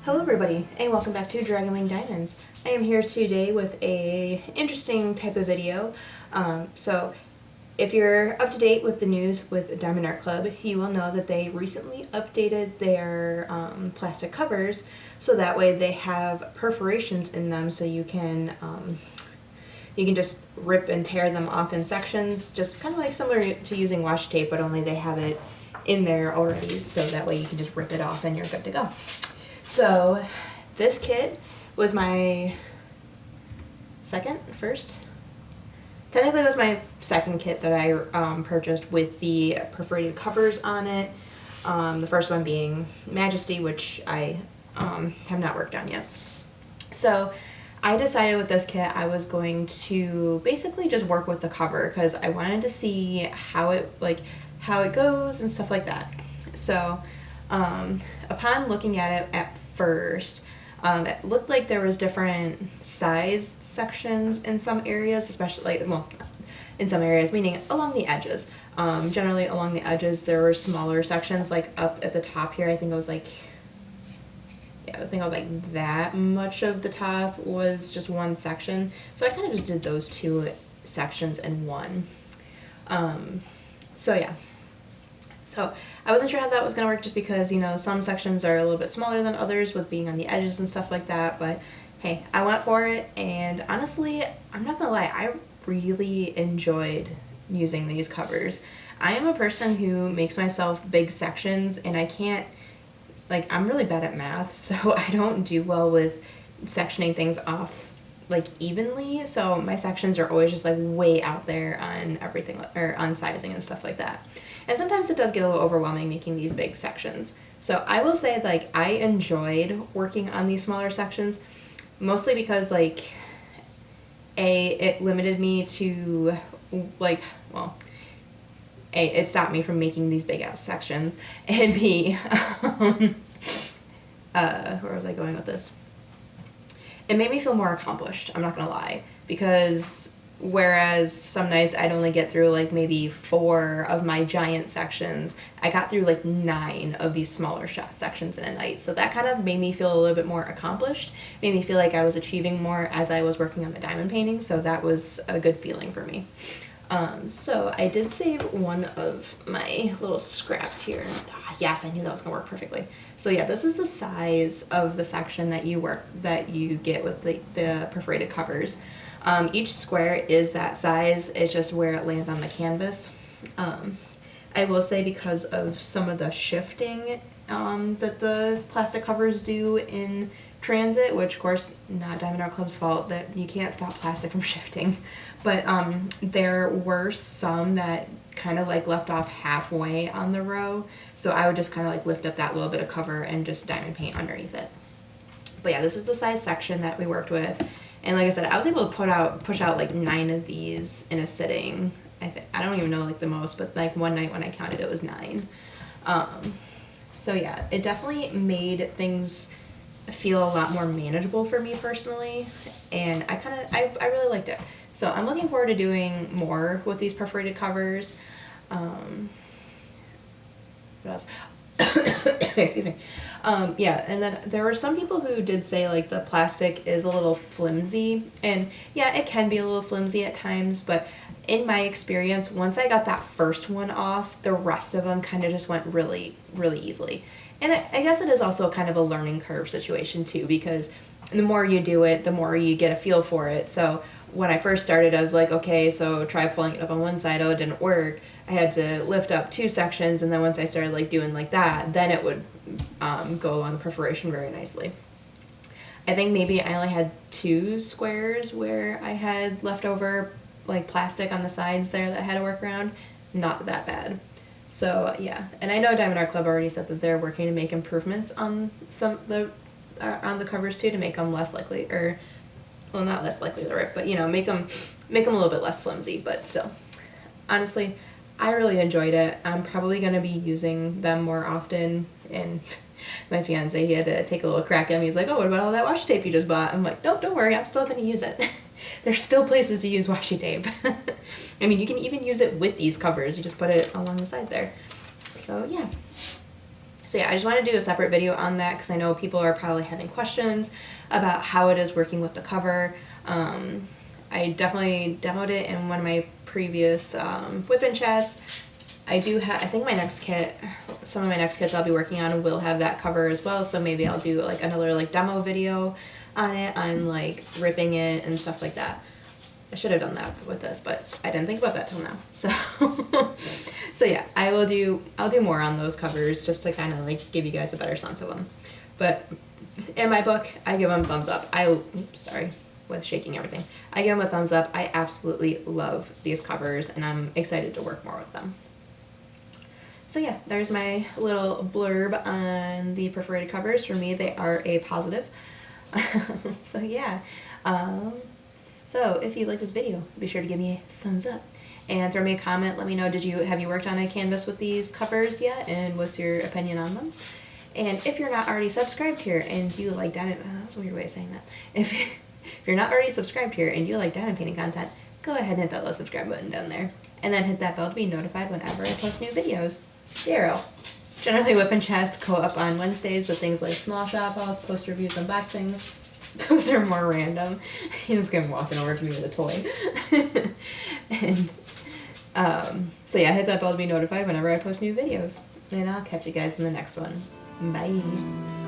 Hello everybody, and welcome back to Dragon Wing Diamonds. I am here today with a interesting type of video. So if you're up to date with the news with Diamond Art Club, you will know that they recently updated their plastic covers so that way they have perforations in them so you can just rip and tear them off in sections, just kind of like similar to using washi tape, but only they have it in there already, so that way you can just rip it off and you're good to go. So this kit was my technically it was my second kit that I purchased with the perforated covers on it. The first one being Majesty, which I have not worked on yet. So I decided with this kit I was going to basically just work with the cover because I wanted to see how it goes and stuff like that. So upon looking at it at first, it looked like there was different sized sections in some areas, especially in some areas, meaning along the edges. Generally along the edges there were smaller sections, like up at the top here. I think it was like that much of the top was just one section. So I kind of just did those two sections in one. So yeah. So I wasn't sure how that was going to work just because, some sections are a little bit smaller than others with being on the edges and stuff like that. But hey, I went for it, and honestly, I'm not going to lie, I really enjoyed using these covers. I am a person who makes myself big sections, and I can't, I'm really bad at math, so I don't do well with sectioning things off evenly. So my sections are always just way out there on everything, or on sizing and stuff like that. And sometimes it does get a little overwhelming making these big sections. So I will say I enjoyed working on these smaller sections, mostly because it limited me to it stopped me from making these big ass sections, and B, where was I going with this? It made me feel more accomplished, I'm not gonna lie, because whereas some nights I'd only get through maybe 4 of my giant sections, I got through 9 of these smaller sections in a night. So that kind of made me feel a little bit more accomplished, made me feel like I was achieving more as I was working on the diamond painting, so that was a good feeling for me. So I did save one of my little scraps here. Yes, I knew that was gonna work perfectly. So yeah, this is the size of the section that you get with the perforated covers. Each square is that size, it's just where it lands on the canvas. I will say, because of some of the shifting that the plastic covers do in transit, which of course not Diamond Art Club's fault, that you can't stop plastic from shifting, but there were some that kind of left off halfway on the row, so I would just kind of lift up that little bit of cover and just diamond paint underneath it. But yeah, this is the size section that we worked with. And like I said, I was able to push out 9 of these in a sitting. I don't even know the most, but one night when I counted, it was 9. So yeah, it definitely made things feel a lot more manageable for me personally, and I really liked it. So I'm looking forward to doing more with these perforated covers. What else? Excuse me. Yeah, and then there were some people who did say the plastic is a little flimsy, and yeah, it can be a little flimsy at times, but in my experience, once I got that first one off, the rest of them kind of just went really, really easily. And I guess it is also kind of a learning curve situation too, because the more you do it, the more you get a feel for it. So when I first started, I was like, okay, so try pulling it up on one side. Oh, it didn't work. I had to lift up 2 sections, and then once I started doing that, then it would go along the perforation very nicely. I think maybe I only had 2 squares where I had leftover plastic on the sides there that I had to work around. Not that bad. So yeah, and I know Diamond Art Club already said that they're working to make improvements on on the covers too, to make them less likely, or well, not less likely to rip, but make them a little bit less flimsy. But still, honestly, I really enjoyed it. I'm probably going to be using them more often, and my fiance, he had to take a little crack at me. He's like, oh, what about all that washi tape you just bought? I'm like, nope, don't worry, I'm still going to use it. There's still places to use washi tape. I mean, you can even use it with these covers. You just put it along the side there. So yeah. So yeah, I just want to do a separate video on that because I know people are probably having questions about how it is working with the cover. I definitely demoed it in one of my previous whip-in chats. I think my next kit, some of my next kits I'll be working on will have that cover as well, so maybe I'll do like another like demo video on it, on like ripping it and stuff like that. I should have done that with this, but I didn't think about that till now. So, so yeah, I'll do more on those covers just to kind of like give you guys a better sense of them. But in my book, I give them thumbs up. With shaking everything. I give them a thumbs up. I absolutely love these covers, and I'm excited to work more with them. So yeah, there's my little blurb on the Perforated covers. For me, they are a positive. So yeah. So if you like this video, be sure to give me a thumbs up and throw me a comment. Let me know, have you worked on a canvas with these covers yet, and what's your opinion on them? And if you're not already subscribed here and you like diamond, that's a weird way of saying that. If you're not already subscribed here and you like diamond painting content, go ahead and hit that little subscribe button down there, and then hit that bell to be notified whenever I post new videos. Zero. Generally, whip-in chats go up on Wednesdays with things like small shop hauls, post reviews, unboxings. Those are more random. You just get walking over to me with a toy. And so yeah, hit that bell to be notified whenever I post new videos. And I'll catch you guys in the next one. Bye.